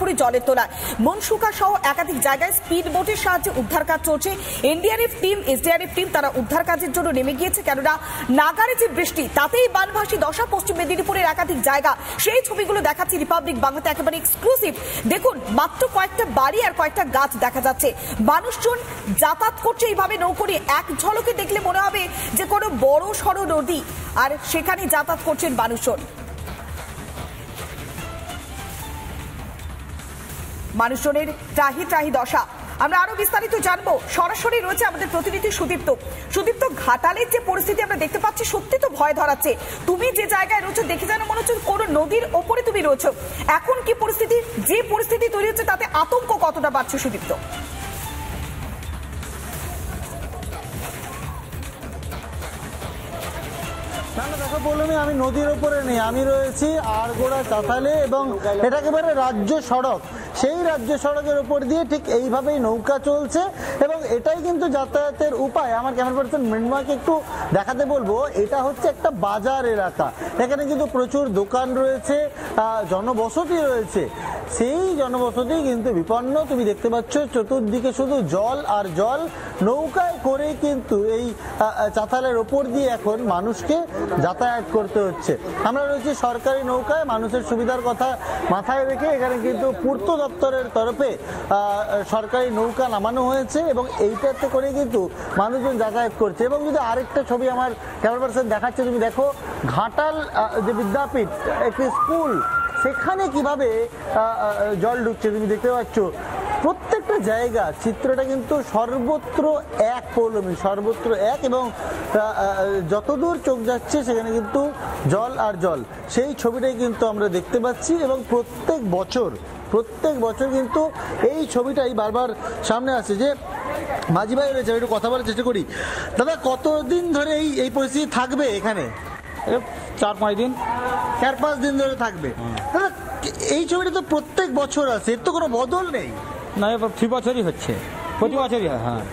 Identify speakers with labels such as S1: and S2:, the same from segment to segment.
S1: পুরোপুরি জলের তলায়। মনসুকা সহ একাধিক জায়গায় স্পিড বোটের সাহায্যে উদ্ধার কাজ চলছে। এনডিআরএফ টিম, এসডিআরএফ টিম তারা উদ্ধার কাজের জন্য নেমে গিয়েছে, কেননা নাগারে যে বৃষ্টি তাতেই বানভাসী দশা। পশ্চিম মেদিনীপুরের একাধিক জায়গা, সেই ছবিগুলো দেখাচ্ছি রিপাবলিক বাংলাতে একেবারে এক্সক্লুসিভ। দেখুন, মাত্র কয়েকটা বাড়ি আর কয়েকটা গাছ দেখা যাচ্ছে। মানুষজন যাতায়াত করছে এইভাবে নৌকো নিয়ে। এক ঝলকে দেখলে মনে হবে যে কোনো বড় সড় নদী, আর সেখানে যাতায়াত করছেন মানুষজন। মানুষজনের ত্রাহি ত্রাহি দশা। আমরা আরো বিস্তারিত জানবো, সরাসরি রয়েছে আমাদের প্রতিনিধি সুদীপ্ত। সুদীপ্ত, ঘাটালের যে পরিস্থিতি আমরা দেখতে পাচ্ছি সত্যি তো ভয় ধরাচ্ছে। তুমি যে জায়গায় রয়েছো দেখে যেন মনে হচ্ছে কোনো নদীর ওপরে তুমি রয়েছো। এখন কি পরিস্থিতি, যে পরিস্থিতি তৈরি হচ্ছে তাতে আতঙ্ক কতটা বাড়ছে সুদীপ্ত?
S2: দেখো বললাম, আমি নদীর ওপরে নেই, আমি রয়েছি আড়গোড়া চাতালে, এবং এটা একেবারে রাজ্য সড়ক। সেই রাজ্য সড়কের উপর দিয়ে ঠিক এইভাবেই নৌকা চলছে, এবং এটাই কিন্তু যাতায়াতের উপায়। আমার ক্যামেরা পার্সন মৃন্ময়কে একটু দেখাতে বলবো, এটা হচ্ছে একটা বাজার এলাকা। এখানে কিন্তু প্রচুর দোকান রয়েছে, জনবসতি রয়েছে। সেই জনবসতি কিন্তু বিপন্ন। তুমি দেখতে পাচ্ছ চতুর্দিকে শুধু জল আর জল। নৌকায় করে কিন্তু এই চাতালের ওপর দিয়ে এখন মানুষকে যাতায়াত করতে হচ্ছে। আমরা রয়েছি সরকারি নৌকায়, মানুষের সুবিধার কথা মাথায় রেখে এখানে কিন্তু পূর্ত দপ্তরের তরফে সরকারি নৌকা নামানো হয়েছে, এবং এইটাতে করে কিন্তু মানুষজন যাতায়াত করছে। এবং যদি আরেকটা ছবি আমার ক্যামেরা পার্সন দেখাচ্ছে, তুমি দেখো ঘাটাল যে বিদ্যাপীঠ, একটি স্কুল, সেখানে কিভাবে জল ঢুকছে তুমি দেখতে পাচ্ছ। প্রত্যেকটা জায়গা চিত্রটা কিন্তু সর্বত্র এক পৌলমী, সর্বত্র এক, এবং যতদূর চোখ যাচ্ছে সেখানে কিন্তু জল আর জল। সেই ছবিটাই কিন্তু আমরা দেখতে পাচ্ছি, এবং প্রত্যেক বছর কিন্তু এই ছবিটাই বারবার সামনে আসছে। যে মাঝি ভাই রয়েছে, একটু কথা বলার চেষ্টা করি। দাদা, কতদিন ধরে এই পরিস্থিতি থাকবে এখানে? 4-5 দিন ধরে থাকবে। দাদা, এই ছবিটা তো প্রত্যেক বছর আছে, এর তো কোনো বদল নেই।
S3: না, প্রতি বছরই হচ্ছে, প্রতি বছরই। হ্যাঁ,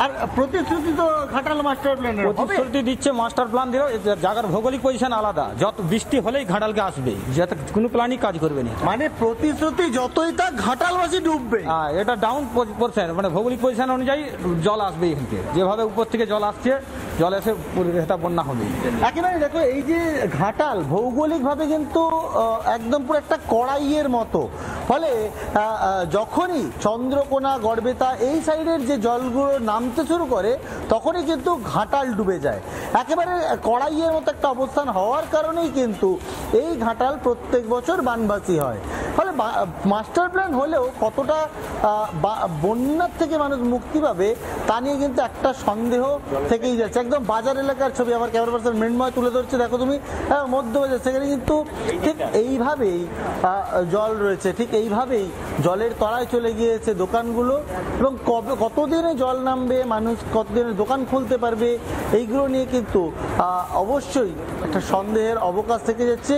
S2: আর প্রতিশ্রুতি তো ঘাটাল মাস্টার প্ল্যান,
S3: প্রতিশ্রুতি দিচ্ছে মাস্টার প্ল্যান দিল। জায়গার ভৌগোলিক পজিশন আলাদা, যত বৃষ্টি হলেই ঘাটালকে আসবে, যাতে কোনো প্ল্যানই কাজ করবে না।
S2: মানে প্রতিশ্রুতি যতই তা ঘাটালবাসী ডুববে।
S3: হ্যাঁ, এটা ডাউন পজিশন, মানে ভৌগোলিক পজিশন অনুযায়ী জল আসবে এখানে। যেভাবে উপর থেকে জল আসছে, জল এসে এটা বন্যা হবে
S2: একেবারে। দেখো, এই যে ঘাটাল ভৌগোলিকভাবে কিন্তু একদম পুরো একটা কড়াইয়ের মতো। ফলে যখনই চন্দ্রকোনা, গড়বেতা এই সাইডের যে জলগুলো নামতে শুরু করে, তখনই কিন্তু ঘাটাল ডুবে যায়। একেবারে কড়াইয়ের মতো একটা অবস্থান হওয়ার কারণেই কিন্তু এই ঘাটাল প্রত্যেক বছর বানবাসী হয়। ফলে মাস্টার প্ল্যান হলেও কতটা বন্যার থেকে মানুষ মুক্তি পাবে তা নিয়ে কিন্তু একটা সন্দেহ থেকেই যাচ্ছে। একদম বাজার এলাকার ছবি আমার ক্যামেরা পার্সন মৃন্ময় তুলে ধরছে। দেখো তুমি, মধ্যবাজার, সেখানে কিন্তু ঠিক এইভাবেই জল রয়েছে, ঠিক এইভাবেই জলের তলায় চলে গিয়েছে দোকানগুলো। এবং কতদিনে জল নামবে, মানুষ কতদিনে দোকান খুলতে পারবে, এইগুলো নিয়ে কিন্তু অবশ্যই একটা সন্দেহের অবকাশ থেকে যাচ্ছে।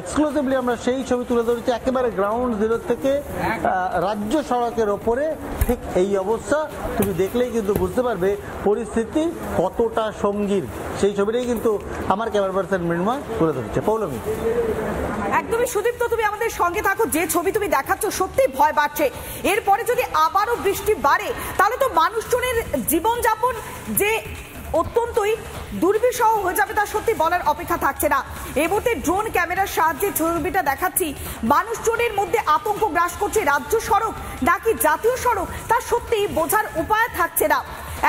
S2: এক্সক্লুসিভলি আমরা সেই ছবি তুলে ধরেছি একেবারে গ্রাউন্ড জিরো থেকে। রাজ্য সড়কের ওপরে ঠিক এই অবস্থা। তুমি দেখলেই কিন্তু বুঝতে পারবে পরিস্থিতি কতটা সঙ্গীন। সেই ছবিটাই কিন্তু আমার ক্যামেরা পার্সন মৃন্ময় তুলে ধরছে। পৌলমী,
S1: একদমই সুদীপ্ত, তুমি আমাদের সঙ্গে থাকো। যে ছবি তুমি দেখাচ্ছ সত্যি ভয় বাড়ছে। এরপরে যদি আবারও বৃষ্টি বাড়ে তাহলে তো মানুষজনের জীবনযাপন যে অত্যন্তই দুর্বিষহ হয়ে যাবে, তা সত্যি বলার অপেক্ষা থাকছে না। এই মুহূর্তে ড্রোন ক্যামেরার সাহায্যে ছবিটা দেখাচ্ছি। মানুষজনের মধ্যে আতঙ্ক গ্রাস করছে। রাজ্য সড়ক নাকি জাতীয় সড়ক তা সত্যি বোঝার উপায় থাকছে না।